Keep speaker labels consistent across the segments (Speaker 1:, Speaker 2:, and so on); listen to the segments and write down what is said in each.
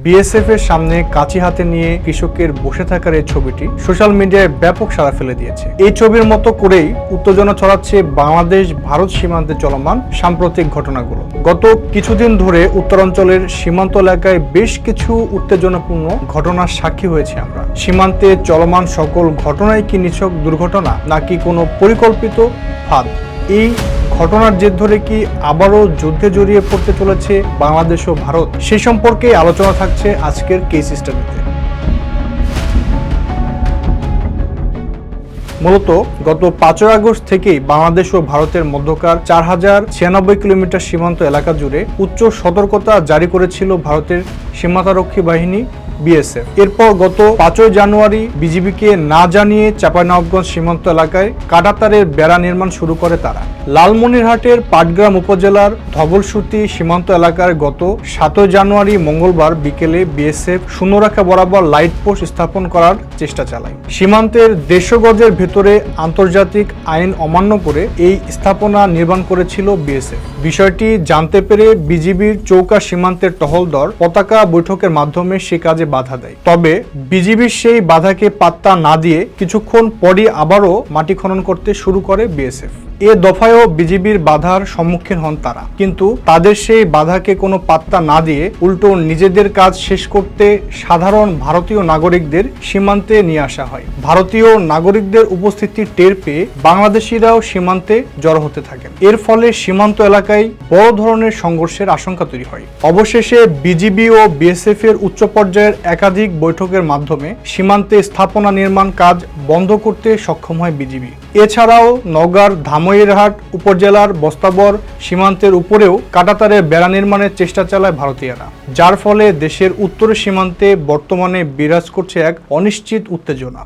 Speaker 1: BSF এর সামনে কাঁচি হাতে নিয়ে কৃষকের বসে থাকার এই ছবিটি সোশ্যাল মিডিয়ায় ব্যাপক সাড়া ফেলে দিয়েছে। এই ছবির মতো করেই উত্তেজনা ছড়াচ্ছে বাংলাদেশ ভারত সীমান্তে চলমান সাম্প্রতিক ঘটনাগুলো। গত কিছুদিন ধরে উত্তরাঞ্চলের সীমান্ত এলাকায় বেশ কিছু উত্তেজনাপূর্ণ ঘটনার সাক্ষী হয়েছে আমরা। সীমান্তে চলমান সকল ঘটনাই কি নিছক দুর্ঘটনা নাকি কোনো পরিকল্পিত ফাঁদ? এই ঘটনার জের ধরে কি আবারও যুদ্ধে জড়িয়ে পড়তে চলেছে বাংলাদেশ ও ভারত? সেই সম্পর্কে আলোচনা থাকছে আজকের কেস স্টাডিতে। মূলত গত 5 আগস্ট থেকেই বাংলাদেশ ও ভারতের মধ্যকার 4096 কিলোমিটার সীমান্ত এলাকা জুড়ে উচ্চ সতর্কতা জারি করেছিল ভারতের সীমান্তরক্ষী বাহিনী বিএসএফ। এরপর গত 5 জানুয়ারি বিজিবিকে না জানিয়ে চাঁপাইনবাবগঞ্জ সীমান্ত এলাকায় কাঁটাতারের বেড়া নির্মাণ শুরু করে তারা। লালমনিরহাটের পাটগ্রাম উপজেলার ধবলসুতি সীমান্ত এলাকার গত 7 জানুয়ারি মঙ্গলবার বিকেলে বিএসএফ শূন্যরেখা বরাবর লাইট পোস্ট স্থাপন করার চেষ্টা চালায়। সীমান্তের 150 গজের ভেতরে আন্তর্জাতিক আইন অমান্য করে এই স্থাপনা নির্মাণ করেছিল বিএসএফ। বিষয়টি জানতে পেরে বিজিবির চৌকা সীমান্তের টহল দল পতাকা বৈঠকের মাধ্যমে সে কাজে বাধা দেয়। তবে বিজিবির সেই বাধাকে পাত্তা না দিয়ে কিছুক্ষণ পরই আবারও মাটি খনন করতে শুরু করে বিএসএফ। এ দফায়ও বিজিবির বাধার সম্মুখীন হন তারা, কিন্তু তাদের সেই বাধাকে কোনো পাত্তা না দিয়ে উল্টো নিজেদের কাজ শেষ করতে সাধারণ ভারতীয় নাগরিকদের সীমান্তে নিয়ে আসা হয়। ভারতীয় নাগরিকদের উপস্থিতি টের পেয়ে বাংলাদেশিরাও সীমান্তে জড়ো হতে থাকেন। এর ফলে সীমান্ত এলাকায় বড় ধরনের সংঘর্ষের আশঙ্কা তৈরি হয়। অবশেষে বিজিবি ও বিএসএফ এর উচ্চ পর্যায়ের একাধিক বৈঠকের মাধ্যমে সীমান্তে স্থাপনা নির্মাণ কাজ বন্ধ করতে সক্ষম হয় বিজিবি। এছাড়াও নওগাঁর ধামইরহাট উপজেলার বস্তাবর সীমান্তের উপরেও কাঁটাতারের বেড়া নির্মাণের চেষ্টা চালায় ভারতীয়রা, যার ফলে দেশের উত্তরের সীমান্তে বর্তমানে বিরাজ করছে এক অনিশ্চিত উত্তেজনা।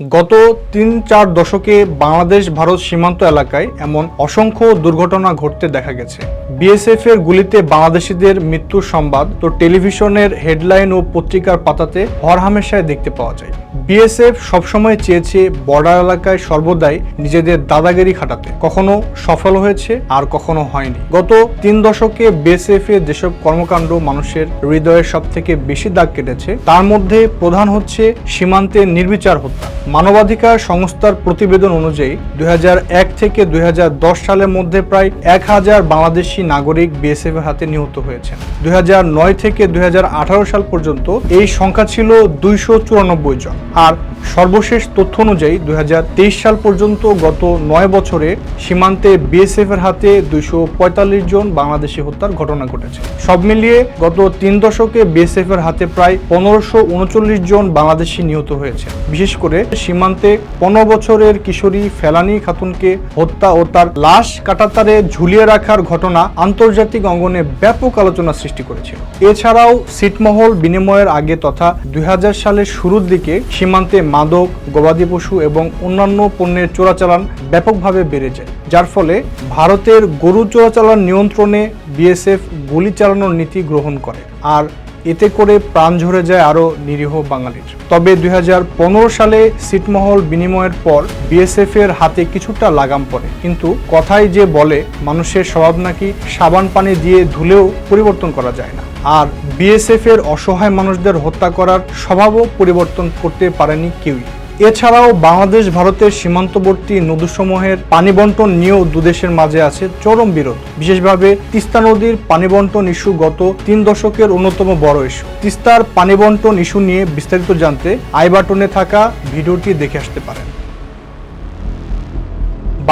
Speaker 1: গত 3-4 দশকে বাংলাদেশ ভারত সীমান্ত এলাকায় এমন অসংখ্য দুর্ঘটনা ঘটতে দেখা গেছে। বিএসএফ এর গুলিতে বাংলাদেশিদের মৃত্যুর সংবাদ তো টেলিভিশনের হেডলাইন ও পত্রিকার পাতাতে হরহামেশায় দেখতে পাওয়া যায়। বিএসএফ সবসময় চেয়েছে বর্ডার এলাকায় সর্বদাই নিজেদের দাদাগিরি খাটাতে, কখনো সফল হয়েছে আর কখনো হয়নি। গত 3 দশকে বিএসএফ এর যেসব কর্মকাণ্ড মানুষের হৃদয়ে সব থেকে বেশি দাগ কেটেছে তার মধ্যে প্রধান হচ্ছে সীমান্তে নির্বিচার হত্যা। মানবাধিকার সংস্থার প্রতিবেদন অনুযায়ী 2001 থেকে 2010 সালের মধ্যে প্রায় 1000 বাংলাদেশি নাগরিক বিএসএফ এর হাতে নিহত হয়েছেন। 2009 থেকে 2018 সাল পর্যন্ত এই সংখ্যা ছিল 294 জন। আর সর্বশেষ তথ্য অনুযায়ী 2023 সাল পর্যন্ত গত 9 বছরে সীমান্তে বিএসএফ এর হাতে 245 জন বাংলাদেশি হত্যার ঘটনা ঘটেছে। সব মিলিয়ে গত 3 দশকে বিএসএফ এর হাতে প্রায় 1539 জন বাংলাদেশি নিহত হয়েছে। বিশেষ করে সীমান্তে 15 বছরের কিশোরী ফেলানী খাতুনকে হত্যা ও তার লাশ কাঁটাতারে ঝুলিয়ে রাখার ঘটনা আন্তর্জাতিক অঙ্গনে ব্যাপক আলোচনা সৃষ্টি করেছিল। এছাড়াও ছিটমহল বিনিময়ের আগে তথা 2000 সালের শুরুর দিকে সীমান্তে মাদক, গবাদি পশু এবং অন্যান্য পণ্যের চোরাচালান ব্যাপকভাবে বেড়ে যায়, যার ফলে ভারতের গরু চোরাচালান নিয়ন্ত্রণে বিএসএফ গুলি চালানোর নীতি গ্রহণ করে, আর এতে করে প্রাণ ঝরে যায় আরও নিরীহ বাঙালির। তবে 2015 সালে ছিটমহল বিনিময়ের পর বিএসএফ এর হাতে কিছুটা লাগাম পড়ে, কিন্তু কথাই যে বলে মানুষের স্বভাব নাকি সাবান পানি দিয়ে ধুলেও পরিবর্তন করা যায় না। আর বিএসএফ এর অসহায় মানুষদের হত্যা করার স্বভাবও পরিবর্তন করতে পারেনি কেউই। এছাড়াও বাংলাদেশ ভারতের সীমান্তবর্তী নদীসমূহের পানি বন্টন নিয়েও দুদেশের মাঝে আছে চরম বিরোধ। বিশেষভাবে তিস্তা নদীর পানি বন্টন ইস্যু গত 3 দশকের অন্যতম বড় ইস্যু। তিস্তার পানি বন্টন ইস্যু নিয়ে বিস্তারিত জানতে আই বাটনে থাকা ভিডিওটি দেখে আসতে পারেন।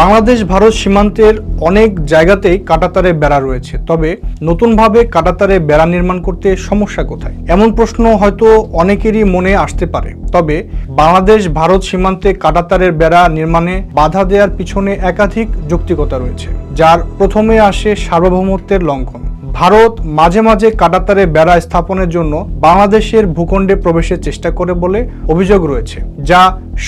Speaker 1: বাংলাদেশ ভারত সীমান্তের অনেক জায়গাতেই কাঁটাতারে বেড়া রয়েছে, তবে নতুনভাবে কাঁটাতারে বেড়া নির্মাণ করতে সমস্যা কোথায়? এমন প্রশ্ন হয়তো অনেকেরই মনে আসতে পারে। তবে বাংলাদেশ ভারত সীমান্তে কাঁটাতারের বেড়া নির্মাণে বাধা দেওয়ার পিছনে একাধিক যৌক্তিকতা রয়েছে, যার প্রথমে আসে সার্বভৌমত্বের লঙ্ঘন। ভারত মাঝে মাঝে কাঁটাতারে বেড়া স্থাপনের জন্য বাংলাদেশের ভূখণ্ডে প্রবেশের চেষ্টা করে বলে অভিযোগ রয়েছে, যা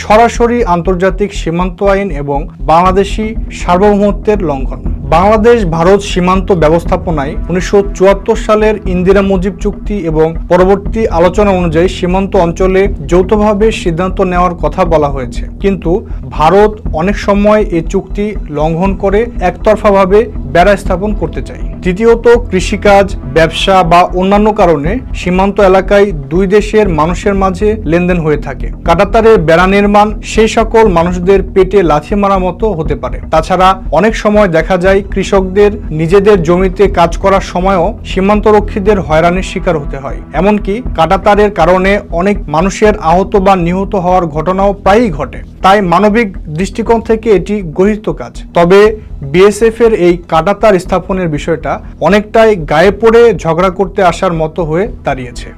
Speaker 1: সরাসরি আন্তর্জাতিক সীমান্ত আইন এবং বাংলাদেশি সার্বভৌমত্বের লঙ্ঘন। বাংলাদেশ ভারত সীমান্ত ব্যবস্থাপনায় 1974 সালের ইন্দিরা মুজিব চুক্তি এবং পরবর্তী আলোচনা অনুযায়ী সীমান্ত অঞ্চলে যৌথভাবে সিদ্ধান্ত নেওয়ার কথা বলা হয়েছে, কিন্তু ভারত অনেক সময় এই চুক্তি লঙ্ঘন করে একতরফাভাবে বেড়া স্থাপন করতে চায়। তৃতীয়ত, কৃষিকাজ, ব্যবসা বা অন্যান্য কারণে সীমান্ত এলাকায় দুই দেশের মানুষের মাঝে লেনদেন হয়ে থাকে। কাঁটাতারের বেড়া নির্মাণ সেই সকল মানুষদের পেটে লাথি মারা মতো হতে পারে। তাছাড়া অনেক সময় দেখা যায় কৃষকদের নিজেদের জমিতে কাজ করার সময়ও সীমান্তরক্ষীদের হয়রানির শিকার হতে হয়। এমনকি কাঁটাতারের কারণে অনেক মানুষের আহত বা নিহত হওয়ার ঘটনাও প্রায়ই ঘটে। তাই মানবিক দৃষ্টিকোণ থেকে এটি গর্হিত কাজ। তবে বিএসএফ এর এই কাঁটাতার স্থাপনের বিষয়টা অনেকটাই গায়ে পড়ে ঝগড়া করতে আসার মতো হয়ে দাঁড়িয়েছে।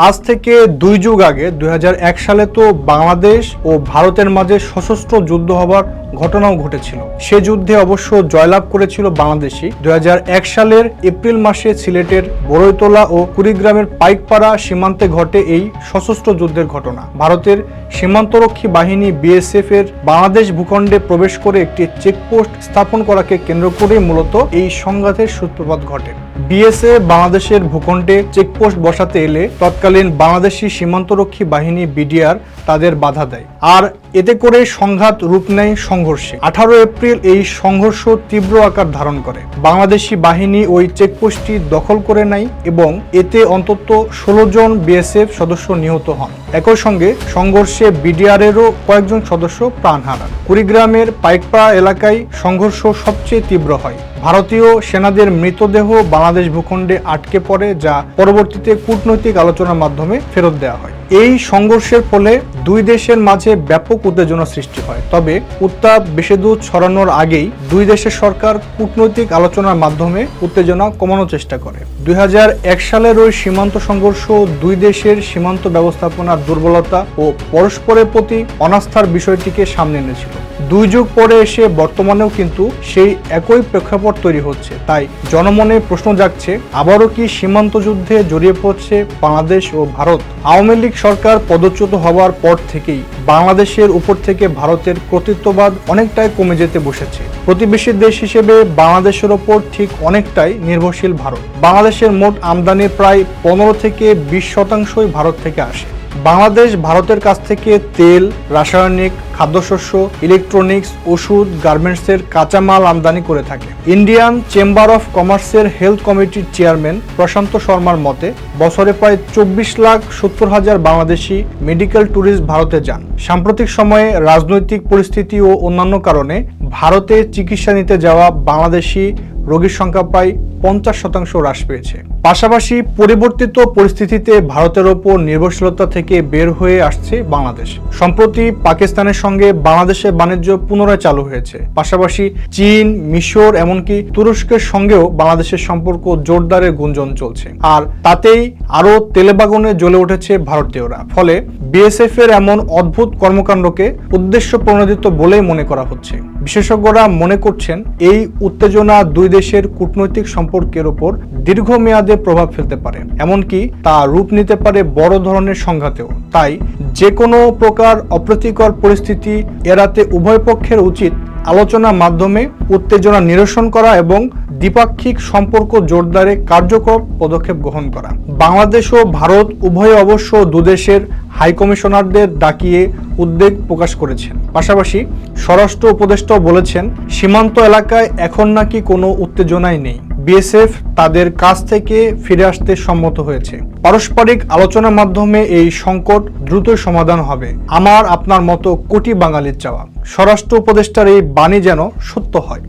Speaker 1: আজ থেকে 2 যুগ আগে 2001 সালে তো বাংলাদেশ ও ভারতের মাঝে সশস্ত্র যুদ্ধ হবার ঘটনাও ঘটেছিল। সে যুদ্ধে অবশ্য জয়লাভ করেছিল বাংলাদেশই। 2001 সালের এপ্রিল মাসে সিলেটের বড়ইতলা ও কুড়িগ্রামের পাইকপাড়া সীমান্তে ঘটে এই সশস্ত্র যুদ্ধের ঘটনা। ভারতের সীমান্তরক্ষী বাহিনী বিএসএফ এর বাংলাদেশ ভূখণ্ডে প্রবেশ করে একটি চেকপোস্ট স্থাপন করাকে কেন্দ্র করে মূলত এই সংঘাতের সূত্রপাত ঘটে। বিএসএফ বাংলাদেশের ভূখণ্ডে চেকপোস্ট বসাতে এলে তৎকালীন বাংলাদেশি সীমান্তরক্ষী বাহিনী বিডিআর তাদের বাধা দেয়, আর এতে করে সংঘাত রূপ নেয় সংঘর্ষে। 18 এপ্রিল এই সংঘর্ষ তীব্র আকার ধারণ করে। বাংলাদেশি বাহিনী ওই চেকপোস্টটি দখল করে নেয় এবং এতে অন্তত 16 জন বিএসএফ সদস্য নিহত হন। একই সঙ্গে সংঘর্ষে বিডিআরেরও কয়েকজন সদস্য প্রাণ হারান। কুড়িগ্রামের পাইকপাড়া এলাকায় সংঘর্ষ সবচেয়ে তীব্র হয়। ভারতীয় সেনাদের মৃতদেহ বাংলাদেশ ভূখণ্ডে আটকে পড়ে, যা পরবর্তীতে কূটনৈতিক আলোচনার মাধ্যমে ফেরত দেওয়া হয়। এই সংঘর্ষের ফলে দুই দেশের মাঝে ব্যাপক উত্তেজনা সৃষ্টি হয়। তবে উত্তাপ বেশি দূর ছড়ানোর আগেই দুই দেশের সরকার কূটনৈতিক আলোচনার মাধ্যমে উত্তেজনা কমানোর চেষ্টা করে। 2001 সালের ওই সীমান্ত সংঘর্ষ দুই দেশের সীমান্ত ব্যবস্থাপনার দুর্বলতা ও পরস্পরের প্রতি অনাস্থার বিষয়টিকে সামনে এনেছিল। 2 যুগ পরে এসে বর্তমানেও কিন্তু সেই একই প্রেক্ষাপট তৈরি হচ্ছে। তাই জনমনে প্রশ্ন জাগছে, আবারও কি সীমান্ত যুদ্ধে জড়িয়ে পড়ছে বাংলাদেশ ও ভারত? আওয়ামী লীগ সরকার পদচ্যুত হওয়ার পর থেকেই বাংলাদেশের উপর থেকে ভারতের কর্তৃত্ববাদ অনেকটাই কমে যেতে বসেছে। প্রতিবেশী দেশ হিসেবে বাংলাদেশের ওপর ঠিক অনেকটাই নির্ভরশীল ভারত। বাংলাদেশের মোট আমদানির প্রায় 15 থেকে 20% ভারত থেকে আসে। বাংলাদেশ ভারতের কাছ থেকে তেল, রাসায়নিক, খাদ্যশস্য, ইলেকট্রনিক্স, ওষুধ, গার্মেন্টসের কাঁচামাল আমদানি করে থাকে। ইন্ডিয়ান চেম্বার অফ কমার্সের হেলথ কমিটির চেয়ারম্যান প্রশান্ত শর্মার মতে বছরে প্রায় 24,70,000 বাংলাদেশি মেডিকেল ট্যুরিস্ট ভারতে যান। সাম্প্রতিক সময়ে রাজনৈতিক পরিস্থিতি ও অন্যান্য কারণে ভারতে চিকিৎসা নিতে যাওয়া বাংলাদেশি রোগীর সংখ্যা প্রায় 50% হ্রাস পেয়েছে। পাশাপাশি পরিবর্তিত পরিস্থিতিতে ভারতের ওপর নির্ভরশীলতা থেকে বের হয়ে আসছে বাংলাদেশ। সম্প্রতি পাকিস্তানের সঙ্গে বাংলাদেশের বাণিজ্য পুনরায় চালু হয়েছে। পাশাপাশি চীন, মিশর এমনকি তুরস্কের সঙ্গেও বাংলাদেশের সম্পর্ক জোরদারের গুঞ্জন চলছে। আর তাতেই আরও তেলেবাগুনে জ্বলে উঠেছে ভারতীয়রা। ফলে বিএসএফ এর এমন অদ্ভুত কর্মকাণ্ডকে উদ্দেশ্য প্রণোদিত বলেই মনে করা হচ্ছে। বিশেষজ্ঞরা মনে করছেন এই উত্তেজনা দুই দেশের কূটনৈতিক সম্পর্কের উপর দীর্ঘমেয়াদে প্রভাব ফেলতে পারে, এমনকি তা রূপ নিতে পারে বড় ধরনের সংঘাতেও। তাই যে কোনো প্রকার অপ্রীতিকর পরিস্থিতি এড়াতে উভয় পক্ষের উচিত আলোচনার মাধ্যমে উত্তেজনা নিরসন করা এবং দ্বিপাক্ষিক সম্পর্ক জোরদারে কার্যকর পদক্ষেপ গ্রহণ করা। বাংলাদেশ ও ভারত উভয় অবশ্য দুদেশের হাইকমিশনারদের ডাকিয়ে উদ্বেগ প্রকাশ করেছেন। পাশাপাশি স্বরাষ্ট্র উপদেষ্টাও বলেছেন, সীমান্ত এলাকায় এখন নাকি কোনো উত্তেজনাই নেই। বিএসএফ তাদের কাছ থেকে ফিরে আসতে সম্মত হয়েছে। পারস্পরিক আলোচনার মাধ্যমে এই সংকট দ্রুত সমাধান হবে, আমার আপনার মতো কোটি বাঙালির চাওয়া। স্বরাষ্ট্র উপদেষ্টার এই বাণী যেন সত্য হয়।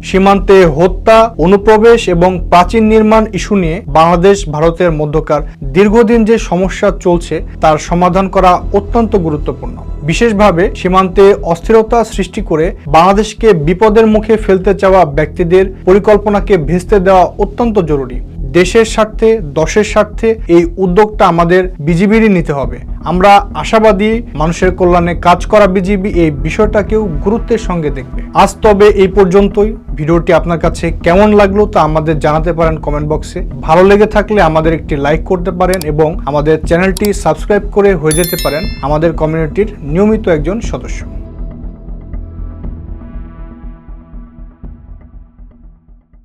Speaker 1: সীমান্তে হত্যা, অনুপ্রবেশ এবং প্রাচীর নির্মাণ ইস্যু নিয়ে বাংলাদেশ ভারতের মধ্যকার দীর্ঘদিন যে সমস্যা চলছে তার সমাধান করা অত্যন্ত গুরুত্বপূর্ণ। বিশেষভাবে সীমান্তে অস্থিরতা সৃষ্টি করে বাংলাদেশকে বিপদের মুখে ফেলতে চাওয়া ব্যক্তিদের পরিকল্পনাকে ভেস্তে দেওয়া অত্যন্ত জরুরি। দেশের স্বার্থে, দশের স্বার্থে এই উদ্যোগটা আমাদের বিজিবিরই নিতে হবে। আমরা আশাবাদী মানুষের কল্যাণে কাজ করা বিজিবি এই বিষয়টাকেও গুরুত্বের সঙ্গে দেখবে। আজ তবে এই পর্যন্তই। ভিডিওটি আপনার কাছে কেমন লাগলো তা আমাদের জানাতে পারেন কমেন্ট বক্সে। ভালো লেগে থাকলে আমাদের একটি লাইক করতে পারেন এবং আমাদের চ্যানেলটি সাবস্ক্রাইব করে হয়ে যেতে পারেন আমাদের কমিউনিটির নিয়মিত একজন সদস্য।